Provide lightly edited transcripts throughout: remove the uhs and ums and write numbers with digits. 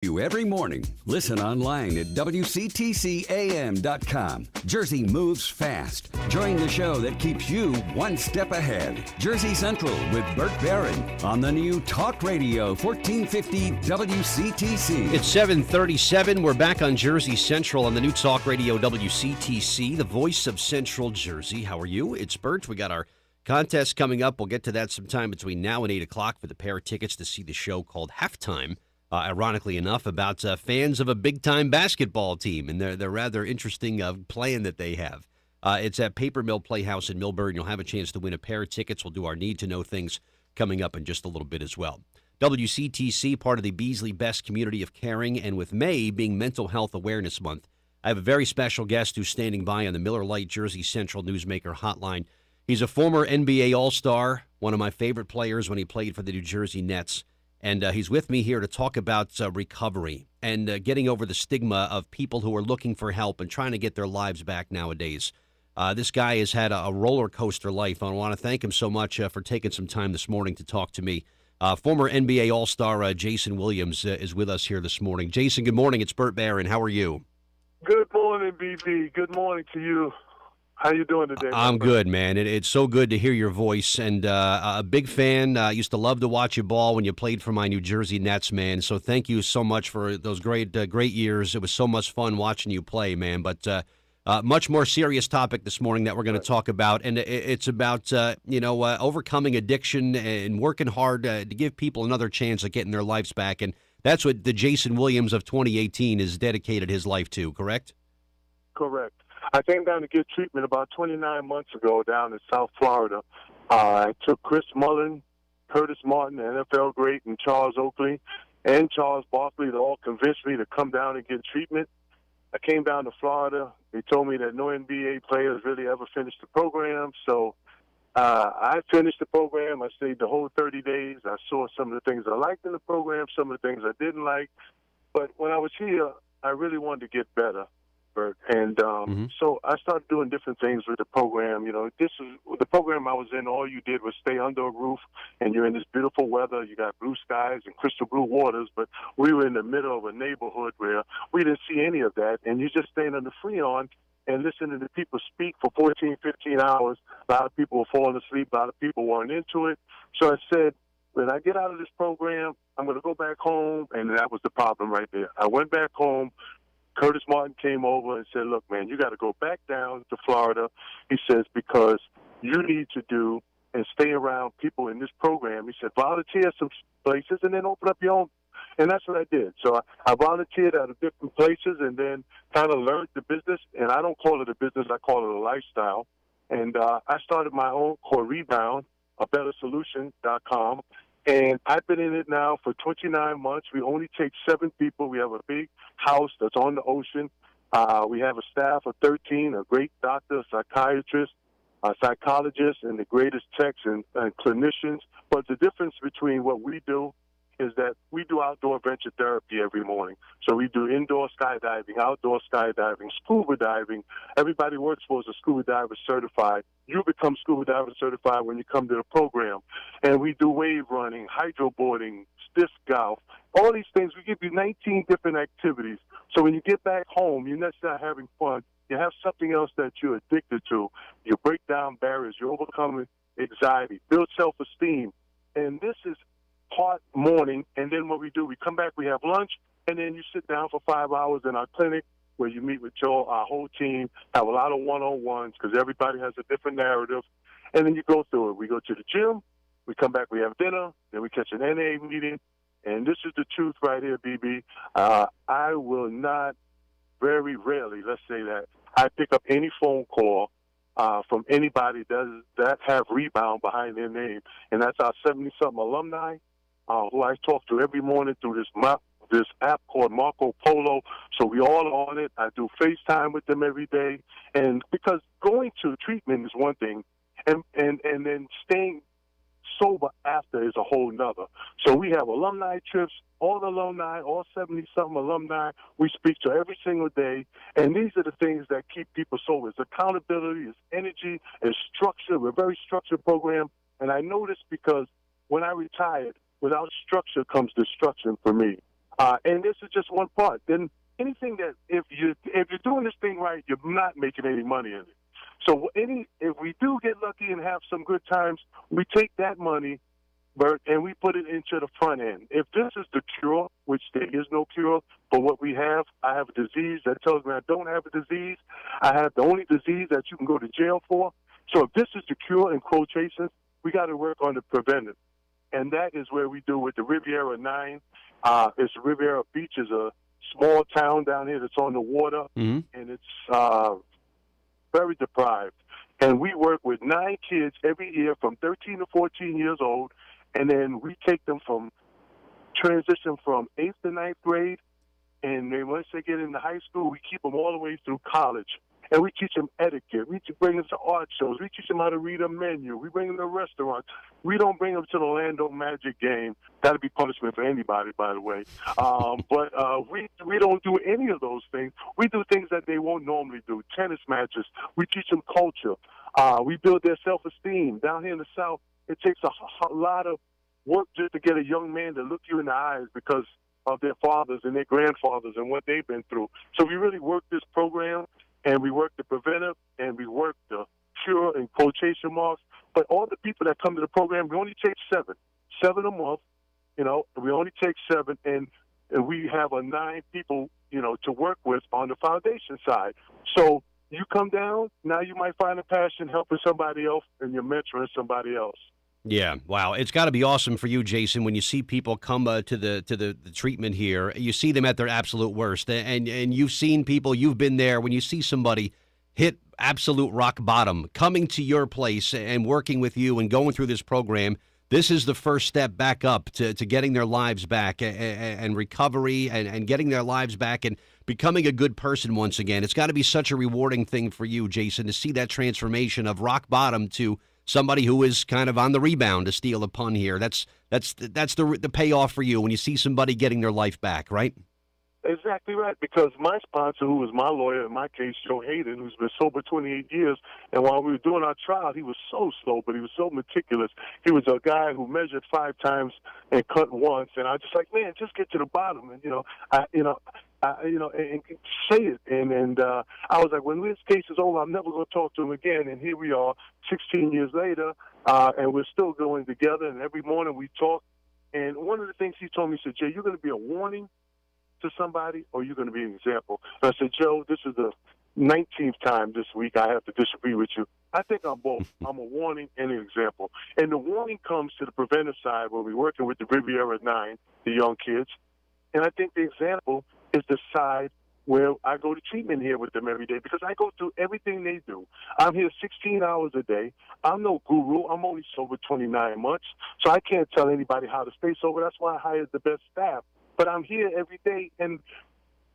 You every morning. Listen online at WCTCAM.com. Jersey moves fast. Join the show that keeps you one step ahead. Jersey Central with Bert Barron on the new Talk Radio 1450 WCTC. It's 7:37. We're back on Jersey Central on the new Talk Radio WCTC, the voice of Central Jersey. How are you? It's Bert. We got our contest coming up. We'll get to that sometime between now and 8 o'clock for the pair of tickets to see the show called Halftime. Ironically enough, about fans of a big-time basketball team and their rather interesting plan that they have. It's at Paper Mill Playhouse in Millburn. You'll have a chance to win a pair of tickets. We'll do our need-to-know things coming up in just a little bit as well. WCTC, part of the Beasley Best community of caring, and with May being Mental Health Awareness Month, I have a very special guest who's standing by on the Miller Lite Jersey Central Newsmaker hotline. He's a former NBA All-Star, one of my favorite players when he played for the New Jersey Nets. And he's with me here to talk about recovery and getting over the stigma of people who are looking for help and trying to get their lives back nowadays. This guy has had a roller coaster life. I want to thank him so much for taking some time this morning to talk to me. Former NBA All-Star Jayson Williams is with us here this morning. Jayson, good morning. It's Bert Barron. How are you? Good morning, BB. Good morning to you. How you doing today? I'm good, man. It's so good to hear your voice, and a big fan. Used to love to watch you ball when you played for my New Jersey Nets, man. So thank you so much for those great years. It was so much fun watching you play, man. But much more serious topic this morning that we're going to talk about, and it's about overcoming addiction and working hard to give people another chance at getting their lives back. And that's what the Jayson Williams of 2018 has dedicated his life to. Correct? Correct. I came down to get treatment about 29 months ago down in South Florida. I took Chris Mullin, Curtis Martin, the NFL great, and Charles Oakley, and Charles Barkley. They all convinced me to come down and get treatment. I came down to Florida. They told me that no NBA players really ever finished the program. So I finished the program. I stayed the whole 30 days. I saw some of the things I liked in the program, some of the things I didn't like. But when I was here, I really wanted to get better. And so I started doing different things with the program. You know, this is the program I was in. All you did was stay under a roof, and you're in this beautiful weather. You got blue skies and crystal blue waters, but we were in the middle of a neighborhood where we didn't see any of that. And you just staying on the Freon and listening to people speak for 14, 15 hours. A lot of people were falling asleep. A lot of people weren't into it. So I said, when I get out of this program, I'm going to go back home, and that was the problem right there. I went back home. Curtis Martin came over and said, look, man, you got to go back down to Florida, he says, because you need to do and stay around people in this program. He said, volunteer some places and then open up your own. And that's what I did. So I volunteered at different places and then kind of learned the business. And I don't call it a business. I call it a lifestyle. And I started my own called Rebound, abettersolution.com. And I've been in it now for 29 months. We only take 7 people. We have a big house that's on the ocean. We have a staff of 13, a great doctor, a psychiatrist, a psychologist, and the greatest techs and clinicians. But the difference between what we do is that we do outdoor venture therapy every morning. So we do indoor skydiving, outdoor skydiving, scuba diving. Everybody works for us is scuba diver certified. You become scuba diver certified when you come to the program. And we do wave running, hydroboarding, disc golf, all these things. We give you 19 different activities. So when you get back home, you're not just having fun. You have something else that you're addicted to. You break down barriers. You overcome anxiety, build self-esteem. And this is part morning, and then what we do, we come back, we have lunch, and then you sit down for 5 hours in our clinic where you meet with our whole team, have a lot of one-on-ones because everybody has a different narrative, and then you go through it. We go to the gym, we come back, we have dinner, then we catch an NA meeting, and this is the truth right here, BB. I will not, very rarely, let's say that, I pick up any phone call from anybody that have Rebound behind their name, and that's our 70-something alumni who I talk to every morning through this app called Marco Polo. So we all on it. I do FaceTime with them every day. And because going to treatment is one thing, and then staying sober after is a whole nother. So we have alumni trips, all the alumni, all 70-something alumni, we speak to every single day. And these are the things that keep people sober. It's accountability, it's energy, it's structure. We're a very structured program. And I know this because when I retired, without structure comes destruction for me. And this is just one part. Then anything that if you're doing this thing right, you're not making any money in it. So if we do get lucky and have some good times, we take that money, Bert, and we put it into the front end. If this is the cure, which there is no cure for what we have, I have a disease that tells me I don't have a disease. I have the only disease that you can go to jail for. So if this is the cure, in quotations, we got to work on the preventive. And that is where we do with the Riviera 9. It's Riviera Beach is a small town down here that's on the water, and it's very deprived. And we work with 9 kids every year from 13 to 14 years old, and then we take them from transition from 8th to 9th grade, and then once they get into high school, we keep them all the way through college. And we teach them etiquette. We bring them to art shows. We teach them how to read a menu. We bring them to restaurants. We don't bring them to the Orlando Magic game. That'd be punishment for anybody, by the way. But we don't do any of those things. We do things that they won't normally do. Tennis matches. We teach them culture. We build their self-esteem. Down here in the South, it takes a lot of work just to get a young man to look you in the eyes because of their fathers and their grandfathers and what they've been through. So we really work this program. And we work the preventive, and we work the cure in quotation marks. But all the people that come to the program, we only take 7 a month. We only take 7, and we have 9 people, to work with on the foundation side. So you come down, now you might find a passion helping somebody else, and you're mentoring somebody else. Yeah, wow. It's got to be awesome for you, Jayson, when you see people come to the treatment here. You see them at their absolute worst, and you've seen people, you've been there. When you see somebody hit absolute rock bottom, coming to your place and working with you and going through this program, this is the first step back up to getting their lives back and recovery and getting their lives back and becoming a good person once again. It's got to be such a rewarding thing for you, Jayson, to see that transformation of rock bottom to somebody who is kind of on the rebound, to steal a pun here. That's the payoff for you when you see somebody getting their life back, right? Exactly right, because my sponsor, who was my lawyer in my case, Joe Hayden, who's been sober 28 years, and while we were doing our trial, he was so slow, but he was so meticulous. He was a guy who measured 5 times and cut once, and I was just like, man, just get to the bottom, and and say it. And I was like, when this case is over, I'm never going to talk to him again. And here we are, 16 years later, and we're still going together. And every morning we talk. And one of the things he told me, he said, Jay, you're going to be a warning to somebody, or you're going to be an example. And I said, Joe, this is the 19th time this week I have to disagree with you. I think I'm both. I'm a warning and an example. And the warning comes to the preventive side where we're working with the Riviera 9, the young kids. And I think the example is the side where I go to treatment here with them every day because I go through everything they do. I'm here 16 hours a day. I'm no guru. I'm only sober 29 months, so I can't tell anybody how to stay sober. That's why I hired the best staff. But I'm here every day, and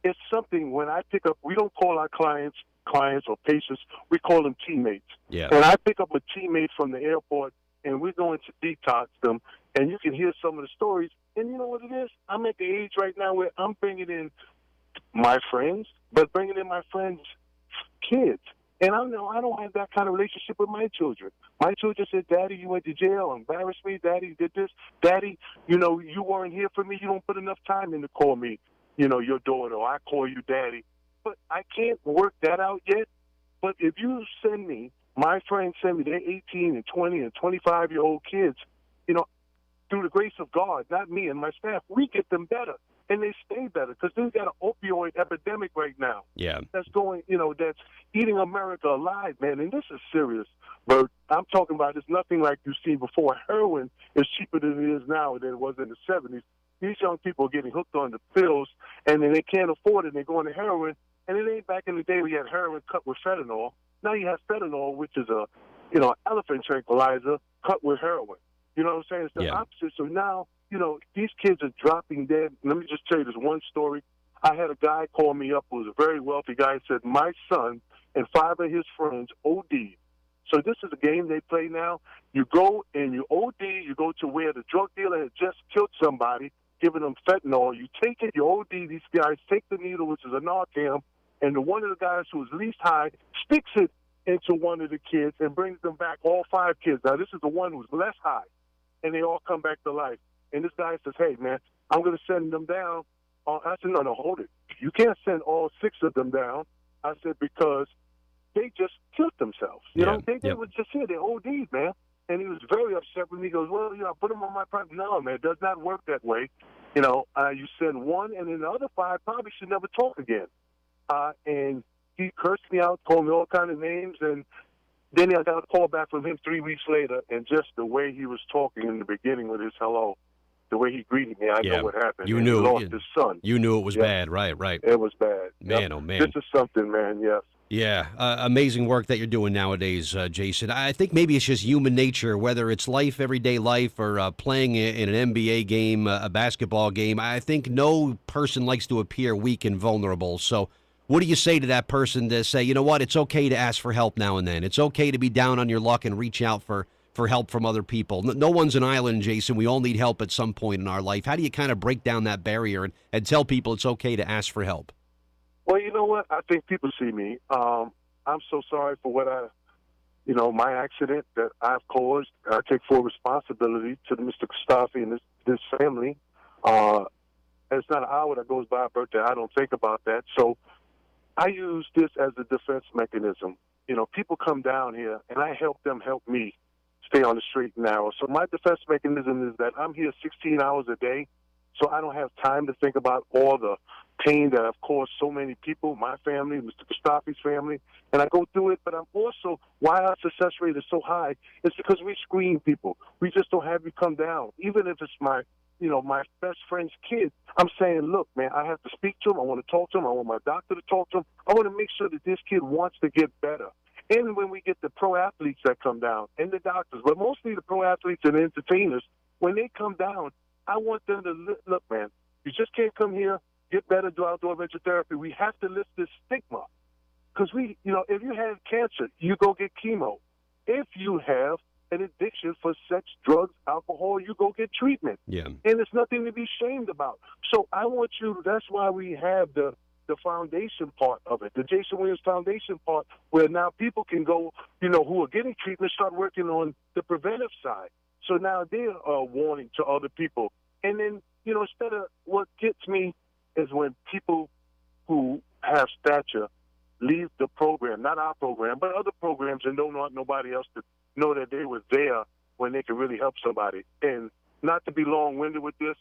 it's something when I pick up, we don't call our clients or patients, we call them teammates. Yeah. And I pick up a teammate from the airport, and we're going to detox them, and you can hear some of the stories. And you know what it is? I'm at the age right now where I'm bringing in my friends, but bringing in my friends' kids. And I know I don't have that kind of relationship with my children. My children said, Daddy, you went to jail, embarrassed me. Daddy, you did this. Daddy, you weren't here for me. You don't put enough time in to call me, your daughter, or I call you Daddy. But I can't work that out yet. But if you send me, my friends send me their 18 and 20 and 25-year-old kids, through the grace of God, not me and my staff, we get them better. And they stay better because we've got an opioid epidemic right now. Yeah. That's going, that's eating America alive, man. And this is serious. But I'm talking about it's nothing like you've seen before. Heroin is cheaper than it is now than it was in the 70s. These young people are getting hooked on the pills, and then they can't afford it, and they're going to heroin. And it ain't back in the day we had heroin cut with fentanyl. Now you have fentanyl, which is a, elephant tranquilizer cut with heroin. You know what I'm saying? It's the opposite. So now, these kids are dropping dead. Let me just tell you this one story. I had a guy call me up who was a very wealthy guy and said, my son and 5 of his friends OD'd. So this is a game they play now. You go and you OD, you go to where the drug dealer had just killed somebody, giving them fentanyl. You take it, you OD, these guys take the needle, which is a Narcan, and one of the guys who was least high sticks it into one of the kids and brings them back, all 5 kids. Now, this is the one who's less high, and they all come back to life. And this guy says, hey, man, I'm going to send them down I said, no, hold it. You can't send all 6 of them down. I said, because they just killed themselves. You know, they were just here. They OD'd, man. And he was very upset with me. He goes, well, I put them on my private. No, man, it does not work that way. You know, you send 1, and then the other 5 probably should never talk again. And he cursed me out, called me all kind of names, and then I got a call back from him 3 weeks later, and just the way he was talking in the beginning with his hello, the way he greeted me, I know what happened. You knew. He lost his son. You knew it was bad, right. It was bad. Man, oh, man. This is something, man, yes. Yeah, amazing work that you're doing nowadays, Jayson. I think maybe it's just human nature, whether it's life, everyday life, or playing in an NBA game, a basketball game. I think no person likes to appear weak and vulnerable. So what do you say to that person to say, you know what, it's okay to ask for help now and then. It's okay to be down on your luck and reach out for help from other people. No one's an island, Jayson. We all need help at some point in our life. How do you kind of break down that barrier and tell people it's okay to ask for help? Well, you know what? I think people see me. I'm so sorry for what my accident that I've caused. I take full responsibility to Mr. Mustafi and this family. It's not an hour that goes by, birthday. I don't think about that. So I use this as a defense mechanism. You know, people come down here, and I help them help me stay on the straight and narrow. So my defense mechanism is that I'm here 16 hours a day, so I don't have time to think about all the pain that I've caused so many people, my family, Mr. Mustafi's family, and I go through it. But I'm also, why our success rate is so high is because we screen people. We just don't have you come down. Even if it's my best friend's kid, I'm saying, look, man, I have to speak to him. I want to talk to him. I want my doctor to talk to him. I want to make sure that this kid wants to get better. And when we get the pro athletes that come down and the doctors, but mostly the pro athletes and the entertainers, when they come down, I want them to look, man, you just can't come here, get better, do outdoor venture therapy. We have to lift this stigma. Because if you have cancer, you go get chemo. If you have an addiction for sex, drugs, alcohol, you go get treatment. Yeah. And there's nothing to be ashamed about. So I want you, that's why we have the foundation part of it, the Jayson Williams Foundation part, where now people can go, who are getting treatment, start working on the preventive side. So now they're warning to other people. And then, instead of what gets me is when people who have stature leave the program, not our program, but other programs, and don't want nobody else to know that they were there when they could really help somebody. And not to be long-winded with this,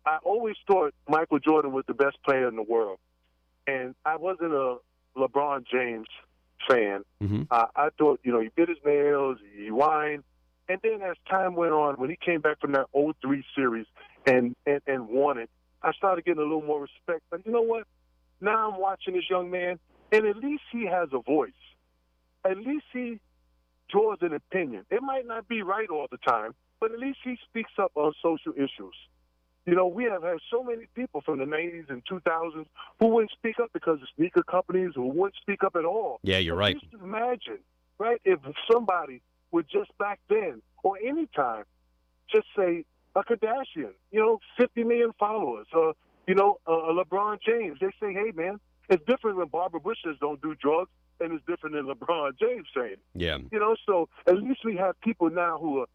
I always thought Michael Jordan was the best player in the world. And I wasn't a LeBron James fan. Mm-hmm. I thought, he bit his nails, he whined. And then as time went on, when he came back from that 03 series and won it, I started getting a little more respect. But you know what? Now I'm watching this young man, and at least he has a voice. At least he draws an opinion. It might not be right all the time, but at least he speaks up on social issues. We have had so many people from the 90s and 2000s who wouldn't speak up because of sneaker companies, who wouldn't speak up at all. Yeah, you're right. Just imagine, right, if somebody would just back then or any time just say a Kardashian, 50 million followers, or, a LeBron James. They say, hey, man, it's different when Barbara Bush says don't do drugs, and it's different than LeBron James saying. Yeah. So at least we have people now who are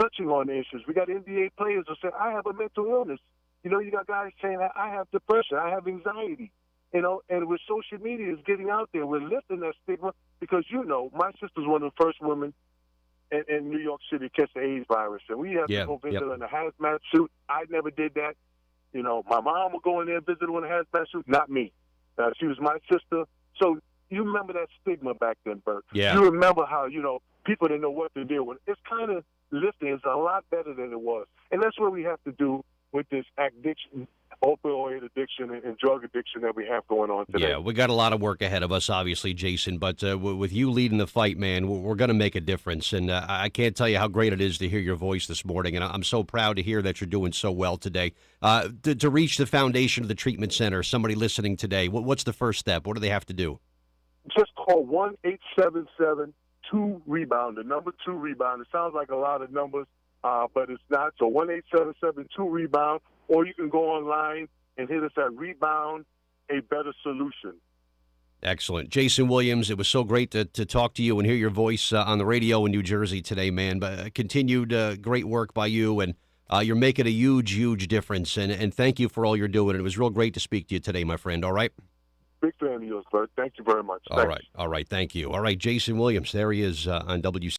touching on the issues. We got NBA players who say, I have a mental illness. You got guys saying, I have depression, I have anxiety. And with social media is getting out there, we're lifting that stigma because, my sister's one of the first women in New York City to catch the AIDS virus. And we have to go visit her in a hazmat suit. I never did that. My mom would go in there and visit her in a hazmat suit, not me. She was my sister. So you remember that stigma back then, Bert. Yeah. You remember how, people didn't know what to deal with. It's kind of lifting. It's a lot better than it was. And that's what we have to do with this addiction, opioid addiction and drug addiction that we have going on today. Yeah, we got a lot of work ahead of us, obviously, Jayson, but with you leading the fight, man, we're going to make a difference. And I can't tell you how great it is to hear your voice this morning, and I'm so proud to hear that you're doing so well today. To reach the foundation of the treatment center, somebody listening today, what's the first step? What do they have to do? Just call 1-877-2-REBOUND, the number 2-REBOUND. It sounds like a lot of numbers, but it's not. So 1-877-2-REBOUND, or you can go online and hit us at Rebound, a better solution. Excellent. Jayson Williams, it was so great to talk to you and hear your voice on the radio in New Jersey today, man. But continued great work by you, and You're making a huge, huge difference, and thank you for all you're doing. It was real great to speak to you today, my friend, all right? Big fan of yours, Bert. Thank you very much. All right. Thank you. All right, Jayson Williams, there he is on WC.